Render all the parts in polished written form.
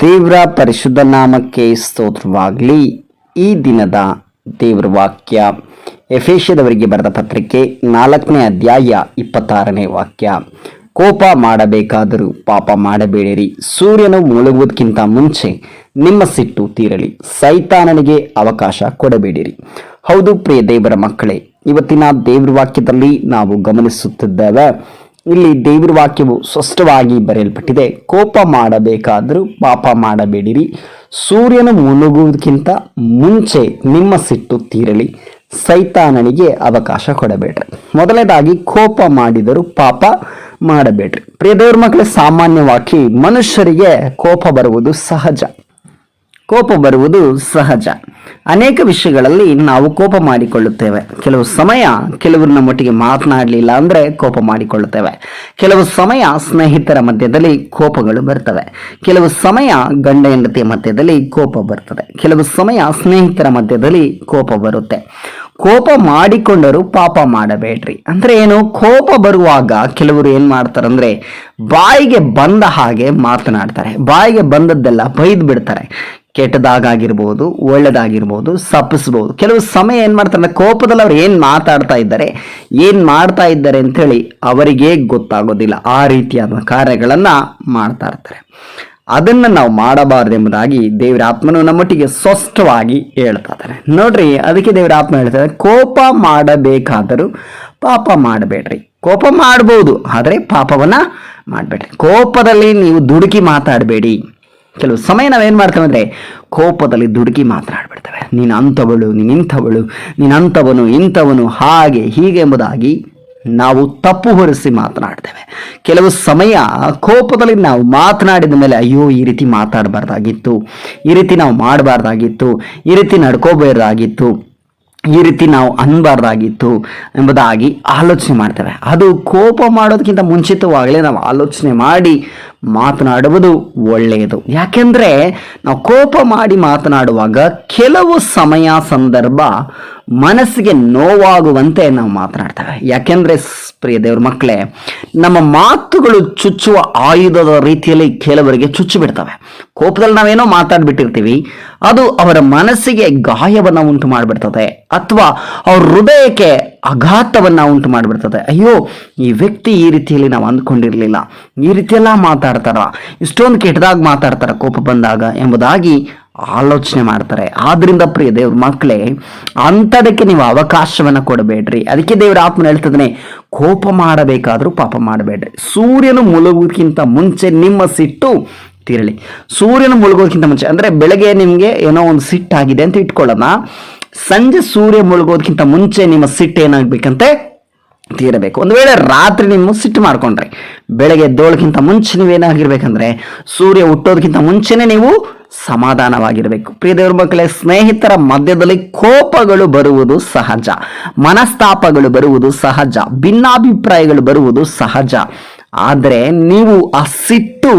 ದೇವರ ಪರಿಶುದ್ಧ ನಾಮಕ್ಕೆ ಸ್ತೋತ್ರವಾಗಲಿ. ಈ ದಿನದ ದೇವರ ವಾಕ್ಯ ಎಫೆಸದವರಿಗೆ ಬರೆದ ಪತ್ರಿಕೆ 4ನೇ ಅಧ್ಯಾಯ 26ನೇ ವಾಕ್ಯ. ಕೋಪ ಮಾಡಬೇಕಾದರೂ ಪಾಪ ಮಾಡಬೇಡಿರಿ, ಸೂರ್ಯನು ಮುಳುಗುವುದಕ್ಕಿಂತ ಮುಂಚೆ ನಿಮ್ಮ ಸಿಟ್ಟು ತೀರಲಿ, ಸೈತಾನನಿಗೆ ಅವಕಾಶ ಕೊಡಬೇಡಿರಿ. ಹೌದು ಪ್ರಿಯ ದೇವರ ಮಕ್ಕಳೇ, ಇವತ್ತಿನ ದೇವರ ವಾಕ್ಯದಲ್ಲಿ ನಾವು ಗಮನಿಸುತ್ತಿದ್ದೇವೆ. ಇಲ್ಲಿ ದೇವರ ವಾಕ್ಯವು ಸ್ಪಷ್ಟವಾಗಿ ಬರೆಯಲ್ಪಟ್ಟಿದೆ. ಕೋಪ ಮಾಡಬೇಕಾದರೂ ಪಾಪ ಮಾಡಬೇಡಿರಿ, ಸೂರ್ಯನು ಮುಳುಗುವುದಕ್ಕಿಂತ ಮುಂಚೆ ನಿಮ್ಮ ಸಿಟ್ಟು ತೀರಲಿ, ಸೈತಾನನಿಗೆ ಅವಕಾಶ ಕೊಡಬೇಡ್ರಿ. ಮೊದಲನೇದಾಗಿ ಕೋಪ ಮಾಡಿದರೂ ಪಾಪ ಮಾಡಬೇಡ್ರಿ. ಪ್ರಿಯ ದೇವರ ಮಕ್ಕಳೇ, ಸಾಮಾನ್ಯವಾಗಿ ಮನುಷ್ಯರಿಗೆ ಕೋಪ ಬರುವುದು ಸಹಜ. ಅನೇಕ ವಿಷಯಗಳಲ್ಲಿ ನಾವು ಕೋಪ ಮಾಡಿಕೊಳ್ಳುತ್ತೇವೆ. ಕೆಲವು ಸಮಯ ಕೆಲವರು ನಮ್ಮೊಟ್ಟಿಗೆ ಮಾತನಾಡಲಿಲ್ಲ ಅಂದ್ರೆ ಕೋಪ ಮಾಡಿಕೊಳ್ಳುತ್ತೇವೆ. ಕೆಲವು ಸಮಯ ಸ್ನೇಹಿತರ ಮಧ್ಯದಲ್ಲಿ ಕೋಪಗಳು ಬರ್ತವೆ. ಕೆಲವು ಸಮಯ ಗಂಡ ಹೆಂಡತಿಯ ಮಧ್ಯದಲ್ಲಿ ಕೋಪ ಬರ್ತದೆ. ಕೆಲವು ಸಮಯ ಸ್ನೇಹಿತರ ಮಧ್ಯದಲ್ಲಿ ಕೋಪ ಬರುತ್ತೆ. ಕೋಪ ಮಾಡಿಕೊಂಡರೂ ಪಾಪ ಮಾಡಬೇಡ್ರಿ. ಅಂದ್ರೆ ಏನು? ಕೋಪ ಬರುವಾಗ ಕೆಲವರು ಏನ್ ಮಾಡ್ತಾರಂದ್ರೆ ಬಾಯಿಗೆ ಬಂದ ಹಾಗೆ ಮಾತನಾಡ್ತಾರೆ. ಬಾಯಿಗೆ ಬಂದದ್ದೆಲ್ಲ ಬೈದು ಬಿಡ್ತಾರೆ. ಕೆಟ್ಟದಾಗಿರ್ಬೋದು, ಒಳ್ಳೆದಾಗಿರ್ಬೋದು, ಸಪ್ಪಿಸ್ಬೋದು. ಕೆಲವು ಸಮಯ ಏನ್ ಮಾಡ್ತಾರೆ, ಕೋಪದಲ್ಲಿ ಅವ್ರು ಏನ್ ಮಾತಾಡ್ತಾ ಇದ್ದಾರೆ, ಏನ್ ಮಾಡ್ತಾ ಇದ್ದಾರೆ ಅಂತೇಳಿ ಅವರಿಗೆ ಗೊತ್ತಾಗೋದಿಲ್ಲ. ಆ ರೀತಿಯಾದ ಕಾರ್ಯಗಳನ್ನ ಮಾಡ್ತಾ ಇರ್ತಾರೆ. ಅದನ್ನ ನಾವು ಮಾಡಬಾರ್ದು ಎಂಬುದಾಗಿ ದೇವರ ಆತ್ಮನು ನಮ್ಮೊಟ್ಟಿಗೆ ಸ್ಪಷ್ಟವಾಗಿ ಹೇಳ್ತಾ ಇದ್ದಾರೆ. ನೋಡ್ರಿ, ಅದಕ್ಕೆ ದೇವರ ಆತ್ಮ ಹೇಳ್ತಾರೆ, ಕೋಪ ಮಾಡಬೇಕಾದರೂ ಪಾಪ ಮಾಡಬೇಡ್ರಿ. ಕೋಪ ಮಾಡ್ಬೋದು, ಆದ್ರೆ ಪಾಪವನ್ನ ಮಾಡಬೇಡ್ರಿ. ಕೋಪದಲ್ಲಿ ನೀವು ದುಡುಕಿ ಮಾತಾಡಬೇಡಿ. ಕೆಲವು ಸಮಯ ನಾವೇನ್ ಮಾಡ್ತೇವೆ ಅಂದ್ರೆ ಕೋಪದಲ್ಲಿ ದುಡುಕಿ ಮಾತನಾಡ್ಬಿಡ್ತೇವೆ. ನೀನು ಅಂಥವಳು, ನೀನು ಇಂಥವಳು, ನೀನಂಥವನು ಇಂಥವನು, ಹಾಗೆ ಹೀಗೆ ಎಂಬುದಾಗಿ ನಾವು ತಪ್ಪು ಹೊರಿಸಿ ಮಾತನಾಡ್ತೇವೆ. ಕೆಲವು ಸಮಯ ಕೋಪದಲ್ಲಿ ನಾವು ಮಾತನಾಡಿದ ಮೇಲೆ ಅಯ್ಯೋ ಈ ರೀತಿ ಮಾತಾಡಬಾರ್ದಾಗಿತ್ತು, ಈ ರೀತಿ ನಾವು ಮಾಡಬಾರ್ದಾಗಿತ್ತು, ಈ ರೀತಿ ನಡ್ಕೋಬಾರ್ದಾಗಿತ್ತು, ಈ ರೀತಿ ನಾವು ಅನ್ಬಾರ್ದಾಗಿತ್ತು ಎಂಬುದಾಗಿ ಆಲೋಚನೆ ಮಾಡ್ತೇವೆ. ಅದು ಕೋಪ ಮಾಡೋದಕ್ಕಿಂತ ಮುಂಚಿತವಾಗಲೇ ನಾವು ಆಲೋಚನೆ ಮಾಡಿ ಮಾತನಾಡುವುದು ಒಳ್ಳೆಯದು. ಯಾಕೆಂದ್ರೆ ನಾವು ಕೋಪ ಮಾಡಿ ಮಾತನಾಡುವಾಗ ಕೆಲವು ಸಮಯ ಸಂದರ್ಭ ಮನಸ್ಸಿಗೆ ನೋವಾಗುವಂತೆ ನಾವು ಮಾತನಾಡ್ತೇವೆ. ಯಾಕೆಂದ್ರೆ ಪ್ರಿಯ ದೇವ್ರ ಮಕ್ಕಳೇ, ನಮ್ಮ ಮಾತುಗಳು ಚುಚ್ಚುವ ಆಯುಧದ ರೀತಿಯಲ್ಲಿ ಕೆಲವರಿಗೆ ಚುಚ್ಚು ಬಿಡ್ತವೆ. ಕೋಪದಲ್ಲಿ ನಾವೇನೋ ಮಾತಾಡ್ಬಿಟ್ಟಿರ್ತೀವಿ, ಅದು ಅವರ ಮನಸ್ಸಿಗೆ ಗಾಯವನ್ನ ಉಂಟು ಮಾಡಿಬಿಡ್ತದೆ, ಅಥವಾ ಅವ್ರ ಹೃದಯಕ್ಕೆ ಆಘಾತವನ್ನ ಉಂಟು ಮಾಡಿಬಿಡ್ತದೆ. ಅಯ್ಯೋ, ಈ ವ್ಯಕ್ತಿ ಈ ರೀತಿಯಲ್ಲಿ ನಾವು ಅಂದ್ಕೊಂಡಿರ್ಲಿಲ್ಲ, ಈ ರೀತಿಯೆಲ್ಲ ಮಾತಾಡ್ತಾರ, ಇಷ್ಟೊಂದು ಕೆಟ್ಟದಾಗಿ ಮಾತಾಡ್ತಾರ ಕೋಪ ಬಂದಾಗ ಎಂಬುದಾಗಿ ಆಲೋಚನೆ ಮಾಡ್ತಾರೆ. ಆದ್ರಿಂದ ಪ್ರಿಯ ದೇವ್ರ ಮಕ್ಕಳೇ, ಅಂಥದಕ್ಕೆ ನೀವು ಅವಕಾಶವನ್ನ ಕೊಡಬೇಡ್ರಿ. ಅದಕ್ಕೆ ದೇವರ ಆತ್ಮನ ಹೇಳ್ತದನೆ, ಕೋಪ ಮಾಡಬೇಕಾದ್ರೂ ಪಾಪ ಮಾಡಬೇಡ್ರಿ, ಸೂರ್ಯನು ಮುಳುಗೋದಕ್ಕಿಂತ ಮುಂಚೆ ನಿಮ್ಮ ಸಿಟ್ಟು ತೀರಲಿ. ಸೂರ್ಯನು ಮುಳುಗೋದಕ್ಕಿಂತ ಮುಂಚೆ ಅಂದ್ರೆ ಬೆಳಗ್ಗೆ ನಿಮ್ಗೆ ಏನೋ ಒಂದು ಸಿಟ್ಟಾಗಿದೆ ಅಂತ ಇಟ್ಕೊಳ್ಳೋಣ, ಸಂಜೆ ಸೂರ್ಯ ಮುಳುಗೋದಕ್ಕಿಂತ ಮುಂಚೆ ನಿಮ್ಮ ಸಿಟ್ಟು ಏನಾಗ್ಬೇಕಂತೆ ತೀರಬೇಕು. ಒಂದು ವೇಳೆ ರಾತ್ರಿ ನೀವು ಸಿಟ್ಟು ಮಾಡ್ಕೊಂಡ್ರೆ ಬೆಳಗ್ಗೆ ಎದ್ದೋಳಕ್ಕಿಂತ ಮುಂಚೆ ನೀವೇನಾಗಿರ್ಬೇಕಂದ್ರೆ ಸೂರ್ಯ ಹುಟ್ಟೋದಕ್ಕಿಂತ ಮುಂಚೆನೆ ನೀವು ಸಮಾಧಾನವಾಗಿರಬೇಕು. ಪ್ರಿಯ ದೇವ್ರ ಮಕ್ಕಳೇ, ಸ್ನೇಹಿತರ ಮಧ್ಯದಲ್ಲಿ ಕೋಪಗಳು ಬರುವುದು ಸಹಜ, ಮನಸ್ತಾಪಗಳು ಬರುವುದು ಸಹಜ, ಭಿನ್ನಾಭಿಪ್ರಾಯಗಳು ಬರುವುದು ಸಹಜ. ಆದರೆ ನೀವು ಆ ಸಿಟ್ಟು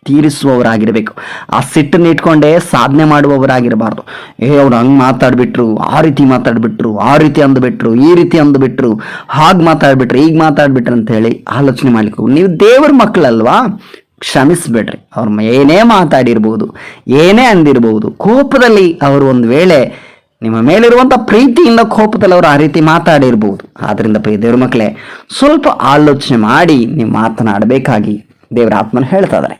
ತೀರಿಸುವವರಾಗಿರ್ಬೇಕು. ಆ ಸಿಟ್ಟನ್ನು ಇಟ್ಕೊಂಡೇ ಸಾಧನೆ ಮಾಡುವವರಾಗಿರಬಾರ್ದು. ಅವ್ರು ಹಂಗೆ ಮಾತಾಡ್ಬಿಟ್ರು, ಆ ರೀತಿ ಮಾತಾಡ್ಬಿಟ್ರು, ಆ ರೀತಿ ಅಂದ್ಬಿಟ್ರು, ಈ ರೀತಿ ಅಂದ್ಬಿಟ್ರು, ಹಾಗೆ ಮಾತಾಡ್ಬಿಟ್ರು, ಈಗ ಮಾತಾಡ್ಬಿಟ್ರು ಅಂತ ಹೇಳಿ ಆಲೋಚನೆ ಮಾಡ್ಲಿಕ್ಕೆ. ನೀವು ದೇವರ ಮಕ್ಕಳಲ್ವಾ, ಕ್ಷಮಿಸ್ಬೇಡ್ರಿ. ಅವ್ರ ಏನೇ ಮಾತಾಡಿರ್ಬೋದು, ಏನೇ ಅಂದಿರ್ಬೋದು, ಕೋಪದಲ್ಲಿ ಅವರು ಒಂದು ವೇಳೆ ನಿಮ್ಮ ಮೇಲಿರುವಂಥ ಪ್ರೀತಿಯಿಂದ ಕೋಪದಲ್ಲಿ ಅವರು ಆ ರೀತಿ ಮಾತಾಡಿರ್ಬೋದು. ಆದ್ರಿಂದ ಪ್ರಿಯ ದೇವ್ರ ಮಕ್ಕಳೇ, ಸ್ವಲ್ಪ ಆಲೋಚನೆ ಮಾಡಿ ನೀವು ಮಾತನಾಡಬೇಕಾಗಿ ದೇವರ ಆತ್ಮನ ಹೇಳ್ತಾ ಇದ್ದಾರೆ.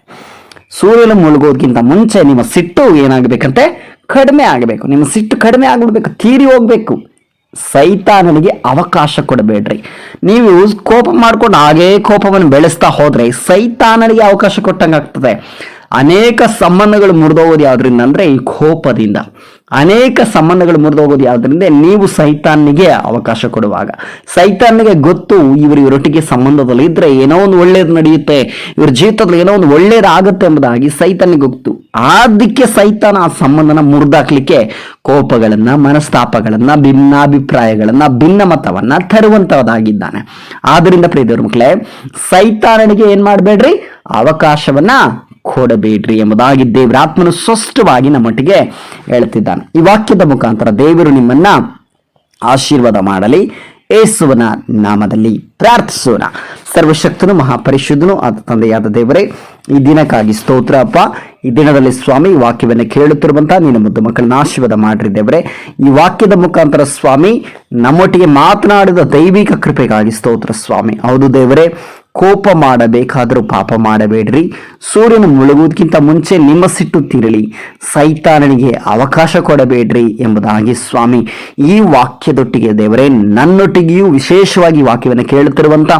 ಸೂರ್ಯನ ಮುಳುಗೋದಕ್ಕಿಂತ ಮುಂಚೆ ನಿಮ್ಮ ಸಿಟ್ಟು ಏನಾಗಬೇಕಂತೆ ಕಡಿಮೆ ಆಗಬೇಕು. ನಿಮ್ಮ ಸಿಟ್ಟು ಕಡಿಮೆ ಆಗ್ಬಿಡ್ಬೇಕು, ತೀರಿ ಹೋಗ್ಬೇಕು. ಸೈತಾನನಿಗೆ ಅವಕಾಶ ಕೊಡಬೇಡ್ರಿ. ನೀವು ಕೋಪ ಮಾಡ್ಕೊಂಡು ಹಾಗೇ ಕೋಪವನ್ನು ಬೆಳೆಸ್ತಾ ಹೋದ್ರೆ ಸೈತಾನನಿಗೆ ಅವಕಾಶ ಕೊಟ್ಟಂಗೆ ಆಗ್ತದೆ. ಅನೇಕ ಸಂಬಂಧಗಳು ಮುರಿದೋಗೋದು ಯಾವ್ದ್ರಿಂದ ಅಂದ್ರೆ ಈ ಕೋಪದಿಂದ. ಅನೇಕ ಸಂಬಂಧಗಳು ಮುರಿದೋಗೋದು ಯಾವ್ದ್ರಿಂದ ನೀವು ಸೈತಾನಿಗೆ ಅವಕಾಶ ಕೊಡುವಾಗ. ಸೈತಾನಿಗೆ ಗೊತ್ತು, ಇವರೊಟ್ಟಿಗೆ ಸಂಬಂಧದಲ್ಲಿ ಇದ್ರೆ ಏನೋ ಒಂದು ಒಳ್ಳೇದು ನಡೆಯುತ್ತೆ, ಇವ್ರ ಜೀವಿತದಲ್ಲಿ ಏನೋ ಒಂದು ಒಳ್ಳೇದಾಗುತ್ತೆ ಎಂಬುದಾಗಿ ಸೈತಾನಿಗೆ ಗೊತ್ತು. ಅದಕ್ಕೆ ಸೈತಾನ ಆ ಸಂಬಂಧನ ಮುರಿದಾಕ್ಲಿಕ್ಕೆ ಕೋಪಗಳನ್ನ, ಮನಸ್ತಾಪಗಳನ್ನ, ಭಿನ್ನಾಭಿಪ್ರಾಯಗಳನ್ನ, ಭಿನ್ನಮತವನ್ನ ತರುವಂತವದಾಗಿದ್ದಾನೆ. ಆದ್ರಿಂದ ಪ್ರಿಯ ದೇವ್ರ ಮಕ್ಕಳೇ, ಸೈತಾನನಿಗೆ ಏನ್ ಮಾಡ್ಬೇಡ್ರಿ, ಅವಕಾಶವನ್ನ ಕೊಡಬೇಡ್ರಿ ಎಂಬುದಾಗಿ ದೇವರ ಆತ್ಮನು ಸ್ಪಷ್ಟವಾಗಿ ನಮ್ಮೊಟ್ಟಿಗೆ ಹೇಳ್ತಿದ್ದಾನೆ. ಈ ವಾಕ್ಯದ ಮುಖಾಂತರ ದೇವರು ನಿಮ್ಮನ್ನ ಆಶೀರ್ವಾದ ಮಾಡಲಿ. ಯೇಸುವಿನ ನಾಮದಲ್ಲಿ ಪ್ರಾರ್ಥಿಸೋಣ. ಸರ್ವಶಕ್ತನು ಮಹಾಪರಿಶುದ್ಧನು ಆದ ತಂದೆಯಾದ ದೇವರೇ, ಈ ದಿನಕ್ಕಾಗಿ ಸ್ತೋತ್ರ ಅಪ್ಪ. ಈ ದಿನದಲ್ಲಿ ಸ್ವಾಮಿ ಈ ವಾಕ್ಯವನ್ನು ಕೇಳುತ್ತಿರುವಂತಹ ನಿನ್ನ ಮುದ್ದು ಮಕ್ಕಳನ್ನ ಆಶೀರ್ವಾದ ಮಾಡ್ರಿ ದೇವರೇ. ಈ ವಾಕ್ಯದ ಮುಖಾಂತರ ಸ್ವಾಮಿ ನಮ್ಮೊಟ್ಟಿಗೆ ಮಾತನಾಡಿದ ದೈವಿಕ ಕೃಪೆಗಾಗಿ ಸ್ತೋತ್ರ ಸ್ವಾಮಿ. ಹೌದು ದೇವರೇ, ಕೋಪ ಮಾಡಬೇಕಾದರೂ ಪಾಪ ಮಾಡಬೇಡ್ರಿ. ಸೂರ್ಯನು ಮುಳುಗುವುದಕ್ಕಿಂತ ಮುಂಚೆ ನಿಮ್ಮ ಸಿಟ್ಟು ತಿರಳಿ ಸೈತಾನನಿಗೆ ಅವಕಾಶ ಕೊಡಬೇಡ್ರಿ ಎಂಬುದಾಗಿ ಸ್ವಾಮಿ ಈ ವಾಕ್ಯದೊಟ್ಟಿಗೆ ದೇವರೇ ನನ್ನೊಟ್ಟಿಗೆಯೂ ವಿಶೇಷವಾಗಿ ವಾಕ್ಯವನ್ನು ಕೇಳುತ್ತಿರುವಂತ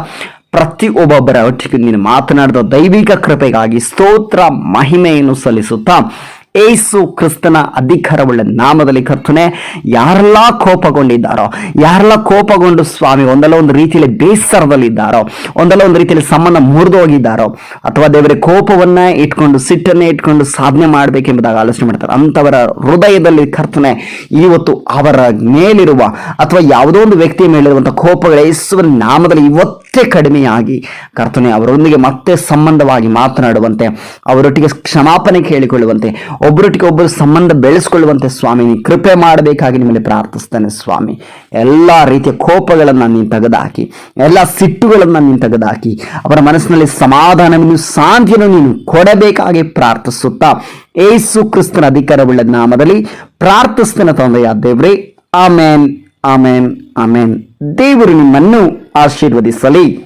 ಪ್ರತಿಯೊಬ್ಬೊಬ್ಬರ ಒಟ್ಟಿಗೆ ನೀನು ಮಾತನಾಡಿದ ದೈವಿಕ ಕೃಪೆಗಾಗಿ ಸ್ತೋತ್ರ ಮಹಿಮೆಯನ್ನು ಸಲ್ಲಿಸುತ್ತಾ ಏಸು ಕ್ರಿಸ್ತನ ಅಧಿಕಾರವುಳ್ಳ ನಾಮದಲ್ಲಿ ಕರ್ತನೆ, ಯಾರೆಲ್ಲ ಕೋಪಗೊಂಡಿದ್ದಾರೋ, ಯಾರೆಲ್ಲ ಕೋಪಗೊಂಡು ಸ್ವಾಮಿ ಒಂದಲ್ಲ ಒಂದು ರೀತಿಯಲ್ಲಿ ಬೇಸರದಲ್ಲಿದ್ದಾರೋ, ಒಂದಲ್ಲ ಒಂದು ರೀತಿಯಲ್ಲಿ ಸಂಬಂಧ ಮುರಿದು ಹೋಗಿದ್ದಾರೋ, ಅಥವಾ ದೇವರ ಕೋಪವನ್ನ ಇಟ್ಕೊಂಡು ಸಿಟ್ಟನ್ನೇ ಇಟ್ಕೊಂಡು ಸಾಧನೆ ಮಾಡಬೇಕೆಂಬುದಾಗಿ ಆಲೋಚನೆ ಮಾಡ್ತಾರೆ, ಅಂಥವರ ಹೃದಯದಲ್ಲಿ ಕರ್ತನೆ ಇವತ್ತು ಅವರ ಮೇಲಿರುವ ಅಥವಾ ಯಾವುದೋ ಒಂದು ವ್ಯಕ್ತಿಯ ಮೇಲಿರುವಂಥ ಕೋಪಗಳ ಯೇಸುವಿನ ನಾಮದಲ್ಲಿ ಇವತ್ತೇ ಕಡಿಮೆಯಾಗಿ ಕರ್ತನೆ ಅವರೊಂದಿಗೆ ಮತ್ತೆ ಸಂಬಂಧವಾಗಿ ಮಾತನಾಡುವಂತೆ, ಅವರೊಟ್ಟಿಗೆ ಕ್ಷಮಾಪಣೆ ಕೇಳಿಕೊಳ್ಳುವಂತೆ, ಒಬ್ಬರೊಟ್ಟಿಗೆ ಒಬ್ಬರು ಸಂಬಂಧ ಬೆಳೆಸ್ಕೊಳ್ಳುವಂತೆ ಸ್ವಾಮಿ ನೀನು ಕೃಪೆ ಮಾಡಬೇಕಾಗಿ ನಿಮ್ಮಲ್ಲಿ ಪ್ರಾರ್ಥಿಸ್ತೇನೆ ಸ್ವಾಮಿ. ಎಲ್ಲ ರೀತಿಯ ಕೋಪಗಳನ್ನು ನೀನು ತೆಗೆದುಹಾಕಿ, ಎಲ್ಲ ಸಿಟ್ಟುಗಳನ್ನು ನೀನು ತೆಗೆದುಹಾಕಿ, ಅವರ ಮನಸ್ಸಿನಲ್ಲಿ ಸಮಾಧಾನವನ್ನು ಶಾಂತಿಯನ್ನು ನೀನು ಕೊಡಬೇಕಾಗಿ ಪ್ರಾರ್ಥಿಸುತ್ತಾ ಏಸು ಕ್ರಿಸ್ತನ ಅಧಿಕಾರವುಳ್ಳ ನಾಮದಲ್ಲಿ ಪ್ರಾರ್ಥಿಸ್ತೇನೆ ತಂದೆಯ ದೇವರೇ. ಆಮೇನ್, ಆಮೇನ್, ಆಮೇನ್. ದೇವರು ನಿಮ್ಮನ್ನು ಆಶೀರ್ವದಿಸಲಿ.